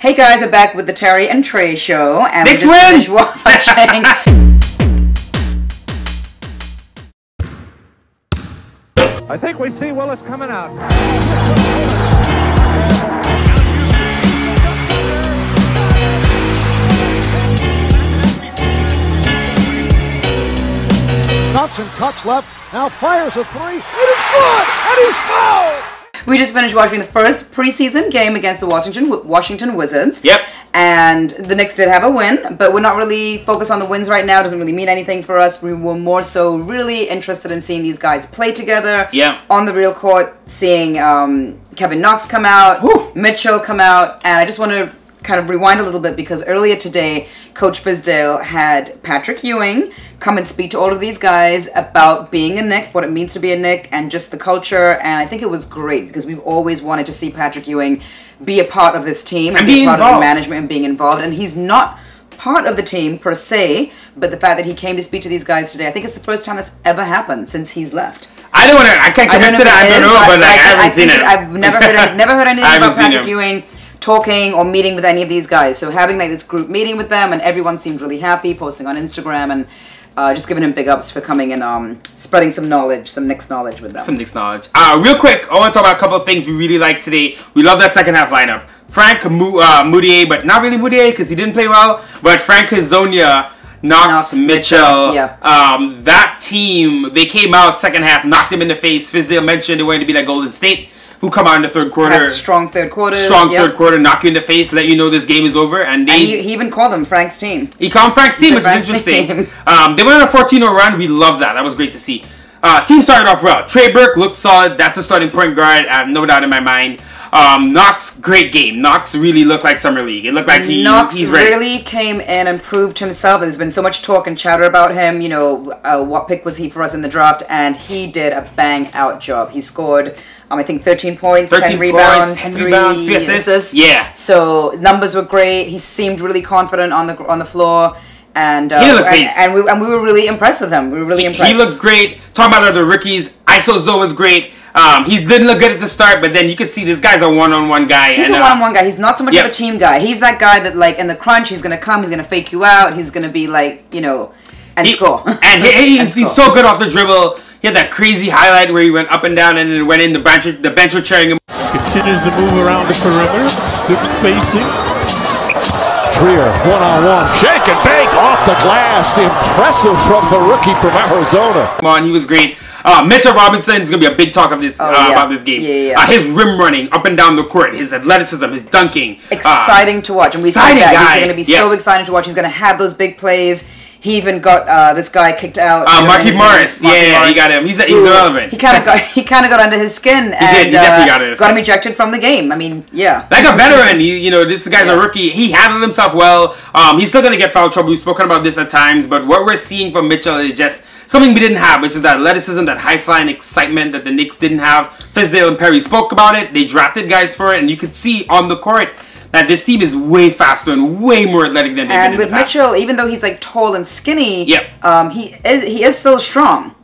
Hey guys, we're back with the Terry and Trey show, and Knicks we just Win! finished watching. I think we see Willis coming out. Johnson cuts left, now fires a three. It is good, and he's fouled! We just finished watching the first preseason game against the Washington Wizards. Yep. And the Knicks did have a win, but we're not really focused on the wins right now. It doesn't really mean anything for us. We were more so really interested in seeing these guys play together. Yeah. On the real court, seeing Kevin Knox come out, Mitchell come out, and I just want to kind of rewind a little bit because earlier today, Coach Fizdale had Patrick Ewing come and speak to all of these guys about being a Knick, what it means to be a Knick, and just the culture. And I think it was great because we've always wanted to see Patrick Ewing be a part of this team and be a part of the management and being involved. And he's not part of the team per se, but the fact that he came to speak to these guys today, I think it's the first time that's ever happened since he's left. I can't commit to that. I don't know, but I haven't seen it. I've never heard anything about Patrick Ewing talking or meeting with any of these guys. So having like this group meeting with them, and everyone seemed really happy, posting on Instagram and just giving him big ups for coming and spreading some knowledge, some Knicks knowledge with them. Some Knicks knowledge. Real quick, I want to talk about a couple of things we really like today. We love that second half lineup. Frank Moutier, but not really Moutier because he didn't play well, but Frank Hazonia, Knox, Mitchell. Yeah. That team, they came out second half, knocked him in the face. Fizdale mentioned they wanted to be like Golden State, who come out in the third quarter. Strong third quarter. Third quarter, knock you in the face, let you know this game is over. And he even called them Frank's team. He called them Frank's team, which is interesting. They went on a 14-0 run. We love that. That was great to see. Team started off well. Trey Burke looked solid. That's a starting point guard. I have no doubt in my mind. Knox, great game. Knox really looked like Summer League. It looked like he's ready. Really came in and proved himself. There's been so much talk and chatter about him. You know, what pick was he for us in the draft? And he did a bang-out job. He scored, I think, 13 points, 10 rebounds, 3 assists. Yeah. So numbers were great. He seemed really confident on the floor. And he looked great. And we were really impressed with him. We were really impressed. He looked great. Talking about other rookies, Iso Zoe was great. He didn't look good at the start, but then you could see this guy's a one-on-one guy. He's a one-on-one guy. He's not so much of a team guy. He's that guy that, like, in the crunch, he's going to come, he's going to fake you out, he's going to be, like, you know, and score. And he's so good off the dribble. He had that crazy highlight where he went up and down and then went in. The bench were cheering him. Continues to move around the perimeter. Good spacing. Trier, one-on-one, shake and bake off the glass. Impressive from the rookie from Arizona. Come on, he was great. Mitchell Robinson is going to be a big talk of this about this game. Yeah. His rim running up and down the court, his athleticism, his dunking. Exciting to watch. And we said that. He's going to be so exciting to watch. He's going to have those big plays. He even got this guy kicked out. Marquise Morris. He got him. He's irrelevant. He kind of got under his skin and got him ejected from the game. I mean, yeah. Like a veteran, this guy's a rookie. He handled himself well. He's still going to get foul trouble. We've spoken about this at times, but what we're seeing from Mitchell is just something we didn't have, which is that athleticism, that high-flying excitement that the Knicks didn't have. Fizdale and Perry spoke about it. They drafted guys for it, and you could see on the court that this team is way faster and way more athletic than they've been in the past. And with Mitchell, even though he's like tall and skinny, he is still strong.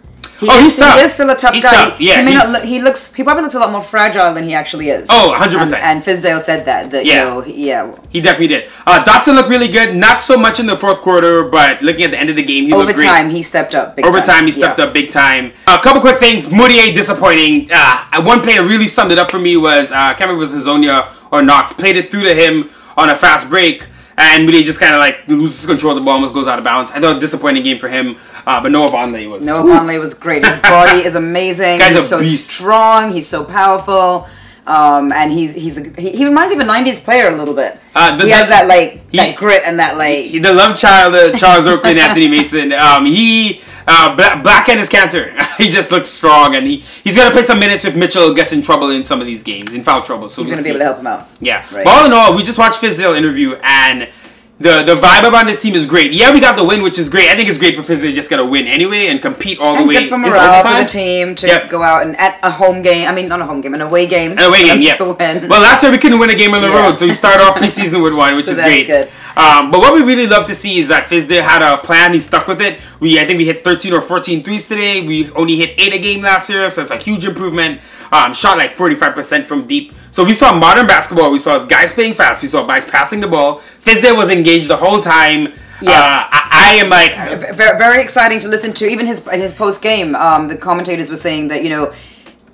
He's tough. He is still a tough guy. Tough. Yeah, he probably looks a lot more fragile than he actually is. Oh, 100%. And Fizdale said that. He definitely did. Dotson looked really good. Not so much in the fourth quarter, but looking at the end of the game, he looked great. Overtime, he stepped up big time. He stepped up big time. A couple quick things. Moutier, disappointing. One play that really summed it up for me was, I can't remember if it was Hazonia or Knox, played it through to him on a fast break, and Moutier just kind of like loses control of the ball, almost goes out of bounds. I thought a disappointing game for him. But Noah Vonleh was great. His body is amazing. He's so strong. He's so powerful. And he reminds me of a '90s player a little bit. He has that that grit and that the love child of Charles Oakley and Anthony Mason. Black and his canter. He just looks strong, and he's gonna play some minutes if Mitchell gets in trouble in some of these games, in foul trouble. So he's gonna be able to help him out. Yeah. Right. But all in all, we just watched Fizdale interview, and the vibe around the team is great. Yeah, we got the win, which is great. I think it's great for Fizdale to just get a win anyway and compete all the way. Good for morale for the team to go out and at a home game. I mean, not a home game, an away game. An away game, yeah. To win. Well, last year we couldn't win a game on the road, so we start off preseason with one, which is great. Good. But what we really love to see is that Fizdale had a plan. He stuck with it. I think we hit 13 or 14 threes today. We only hit 8 a game last year, so it's a huge improvement. Shot like 45% from deep. So we saw modern basketball. We saw guys playing fast. We saw guys passing the ball. Fizdale was engaged the whole time. Yeah. I am like... Very, very exciting to listen to. Even his post-game, the commentators were saying that,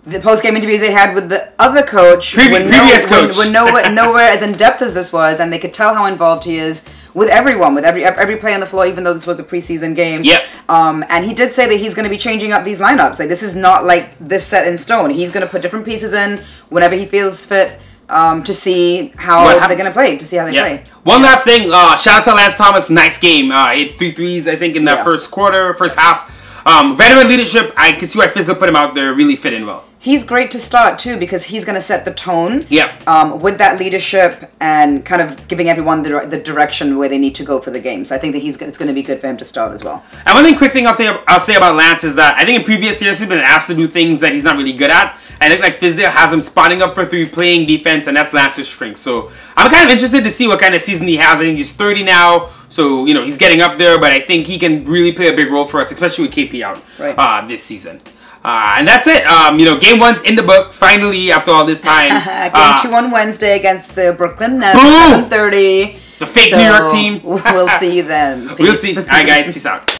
the post-game interviews they had with the other coach previous coach were nowhere as in-depth as this was, and they could tell how involved he is with everyone, with every play on the floor, even though this was a preseason game. Yep. And he did say that he's going to be changing up these lineups. Like, this is not like this set in stone. He's going to put different pieces in whenever he feels fit to see how they're going to play, play. One last thing, shout out to Lance Thomas, nice game. He hit 3 threes, I think, in that first half. Veteran leadership, I can see why Fizdale put him out there, really fit in well. He's great to start, too, because he's going to set the tone with that leadership and kind of giving everyone the direction where they need to go for the game. So I think that it's going to be good for him to start as well. And one quick thing I'll say about Lance is that I think in previous years he's been asked to do things that he's not really good at. And it looks like Fizdale has him spotting up for 3, playing defense, and that's Lance's strength. So I'm kind of interested to see what kind of season he has. I think he's 30 now. So, he's getting up there, but I think he can really play a big role for us, especially with KP out this season. And that's it. Game 1's in the books, finally, after all this time. Game 2 on Wednesday against the Brooklyn Nets, 7:30. The fake New York team. We'll see you then. Peace. We'll see. All right, guys. Peace out.